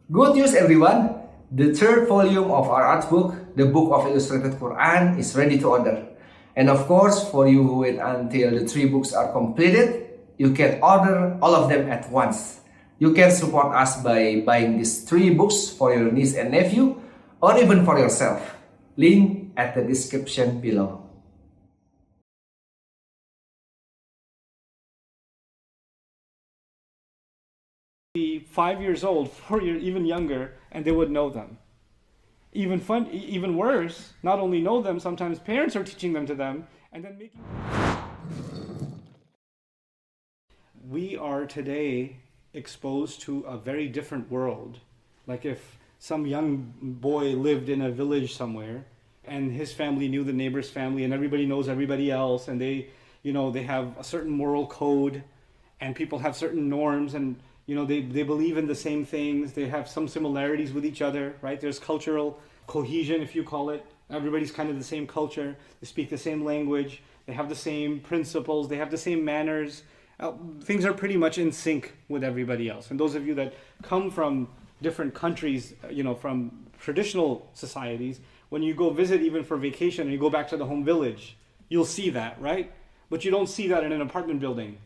Good news, everyone! The third volume of our art book, the Book of Illustrated Quran, is ready to order. And of course, for you who wait until the 3 books are completed, you can order all of them at once. You can support us by buying these 3 books for your niece and nephew, or even for yourself. Link at the description below. Be 5 years old, 4 years, even younger, and they would know them. Even worse, not only know them, sometimes parents are teaching them to them, and then making. We are today exposed to a very different world. Like if some young boy lived in a village somewhere, and his family knew the neighbor's family, and everybody knows everybody else, and they have a certain moral code, and people have certain norms, and they believe in the same things, they have some similarities with each other, right? There's cultural cohesion, if you call it. Everybody's kind of the same culture, they speak the same language, they have the same principles, they have the same manners. Things are pretty much in sync with everybody else. And those of you that come from different countries, from traditional societies, when you go visit even for vacation and you go back to the home village, you'll see that, right? But you don't see that in an apartment building.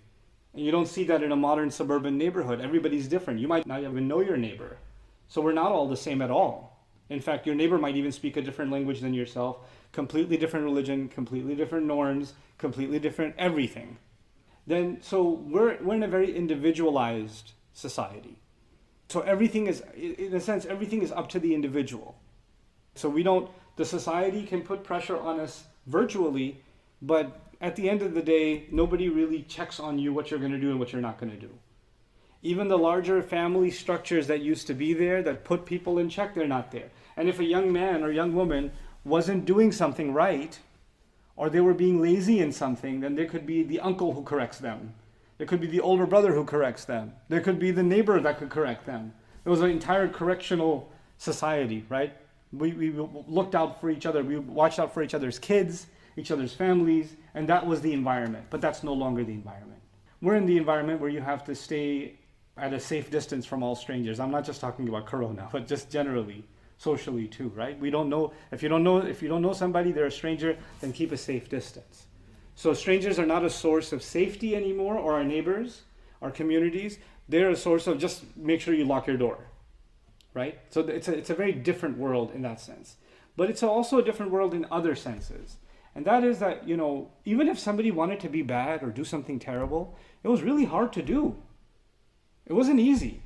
And you don't see that in a modern suburban neighborhood. Everybody's different. You might not even know your neighbor. So we're not all the same at all. In fact, your neighbor might even speak a different language than yourself, completely different religion, completely different norms, completely different everything. So we're in a very individualized society. So everything is, in a sense, everything is up to the individual. So the society can put pressure on us virtually, but at the end of the day, nobody really checks on you what you're going to do and what you're not going to do. Even the larger family structures that used to be there, that put people in check, they're not there. And if a young man or young woman wasn't doing something right, or they were being lazy in something, then there could be the uncle who corrects them. There could be the older brother who corrects them. There could be the neighbor that could correct them. It was an entire correctional society, right? We looked out for each other. We watched out for each other's kids, each other's families, and that was the environment. But that's no longer the environment. We're in the environment where you have to stay at a safe distance from all strangers. I'm not just talking about Corona, but just generally, socially too, right? We don't know, if you don't know somebody, they're a stranger, then keep a safe distance. So strangers are not a source of safety anymore, or our neighbors, our communities. They're a source of just make sure you lock your door, right? So it's a very different world in that sense. But it's also a different world in other senses. And that is that, even if somebody wanted to be bad or do something terrible, it was really hard to do. It wasn't easy.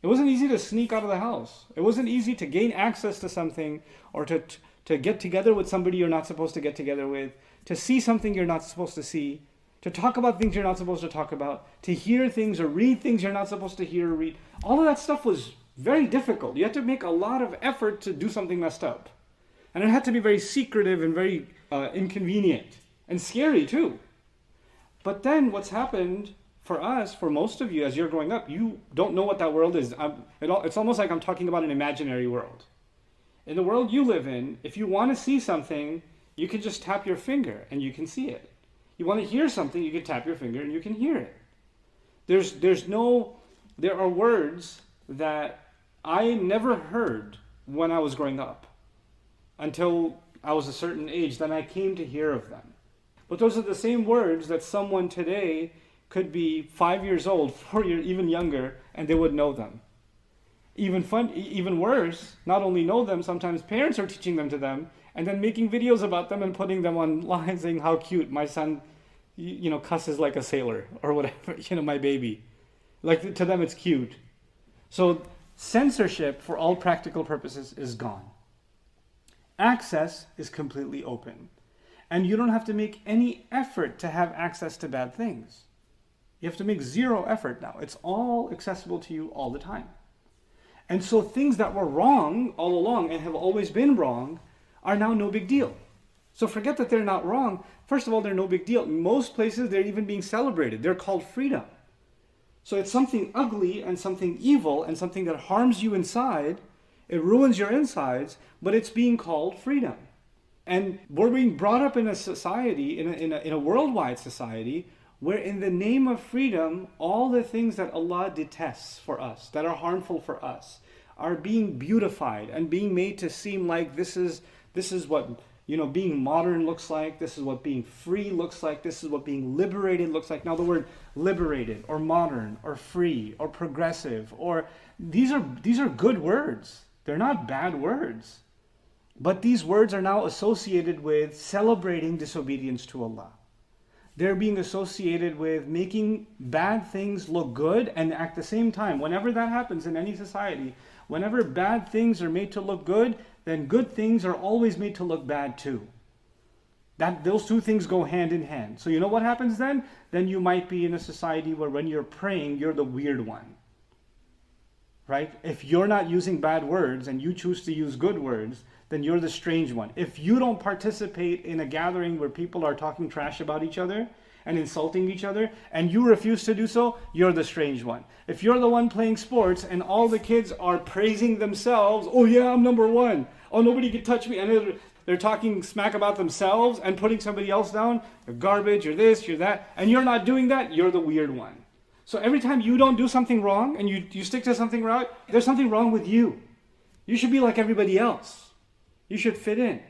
It wasn't easy to sneak out of the house. It wasn't easy to gain access to something, or to get together with somebody you're not supposed to get together with, to see something you're not supposed to see, to talk about things you're not supposed to talk about, to hear things or read things you're not supposed to hear or read. All of that stuff was very difficult. You had to make a lot of effort to do something messed up. And it had to be very secretive and very inconvenient and scary too. But then what's happened for us, for most of you, as you're growing up, you don't know what that world is. It's almost like I'm talking about an imaginary world. In the world you live in, if you want to see something, you can just tap your finger and you can see it. You want to hear something, you can tap your finger and you can hear it. There are words that I never heard when I was growing up until I was a certain age. Then I came to hear of them. But those are the same words that someone today could be 5 years old, 4 years, even younger, and they would know them. Even worse, not only know them, sometimes parents are teaching them to them, and then making videos about them and putting them online saying how cute my son, cusses like a sailor, or whatever, my baby. Like, to them it's cute. So censorship, for all practical purposes, is gone. Access is completely open. And you don't have to make any effort to have access to bad things. You have to make zero effort now. It's all accessible to you all the time. And so things that were wrong all along and have always been wrong are now no big deal. So forget that they're not wrong. First of all, they're no big deal. In most places, they're even being celebrated. They're called freedom. So it's something ugly and something evil and something that harms you inside. It ruins your insides, but it's being called freedom. And we're being brought up in a society, in a worldwide society, where in the name of freedom, all the things that Allah detests for us, that are harmful for us, are being beautified and being made to seem like this is what, you know, being modern looks like, this is what being free looks like, this is what being liberated looks like. Now the word liberated or modern or free or progressive, or these are good words. They're not bad words. But these words are now associated with celebrating disobedience to Allah. They're being associated with making bad things look good, and at the same time, whenever that happens in any society, whenever bad things are made to look good, then good things are always made to look bad too. Those two things go hand in hand. So you know what happens then? Then you might be in a society where when you're praying, you're the weird one. Right? If you're not using bad words and you choose to use good words, then you're the strange one. If you don't participate in a gathering where people are talking trash about each other and insulting each other, and you refuse to do so, you're the strange one. If you're the one playing sports and all the kids are praising themselves, oh yeah, I'm number one, oh nobody can touch me, and they're talking smack about themselves and putting somebody else down, you're garbage, you're this, you're that, and you're not doing that, you're the weird one. So every time you don't do something wrong and you stick to something right, there's something wrong with you. You should be like everybody else. You should fit in.